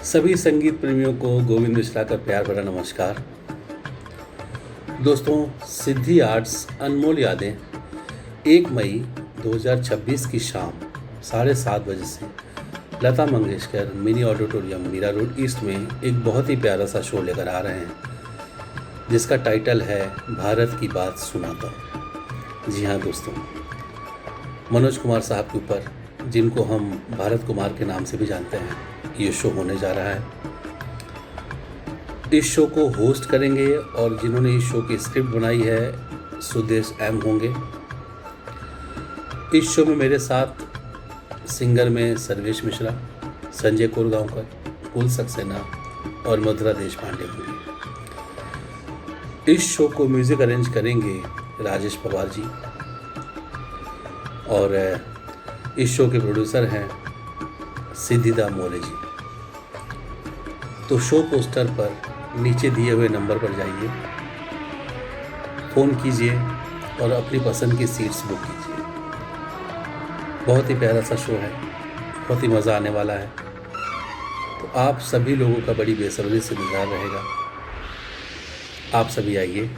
सभी संगीत प्रेमियों को गोविंद मिश्रा का प्यार भरा नमस्कार। दोस्तों, सिद्धि आर्ट्स अनमोल यादें 1 मई 2026 की शाम 7:30 बजे से Lata Mangeshkar Mini Auditorium Mira Road East में एक बहुत ही प्यारा सा शो लेकर आ रहे हैं, जिसका टाइटल है भारत की बात सुनाता हूँ। जी हाँ दोस्तों, मनोज कुमार साहब के ऊपर, जिनको हम भारत कुमार के नाम से भी जानते हैं, ये शो होने जा रहा है। इस शो को होस्ट करेंगे और जिन्होंने इस शो की स्क्रिप्ट बनाई है सुदेश एम होंगे। इस शो में मेरे साथ सिंगर में सर्वेश मिश्रा, संजय कोरगांवकर, कुल सक्सेना और मधुरा देशपांडे होंगे। इस शो को म्यूज़िक अरेंज करेंगे राजेश पवार जी और इस शो के प्रोड्यूसर हैं सिद्धिदा मोरे जी। तो शो पोस्टर पर नीचे दिए हुए नंबर पर जाइए, फ़ोन कीजिए और अपनी पसंद की सीट्स बुक कीजिए। बहुत ही प्यारा सा शो है, बहुत ही मज़ा आने वाला है। तो आप सभी लोगों का बड़ी बेसब्री से इंतज़ार रहेगा। आप सभी आइए,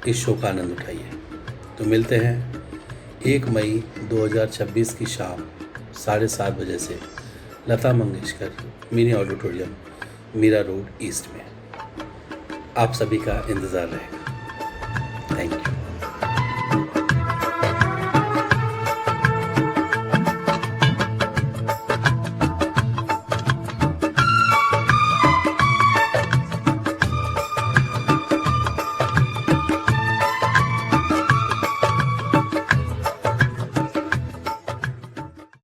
इस शो का आनंद उठाइए। तो मिलते हैं 1 मई 2026 की शाम 7:30 बजे से Lata Mangeshkar Mini Auditorium Mira Road East में। आप सभी का इंतज़ार रहे।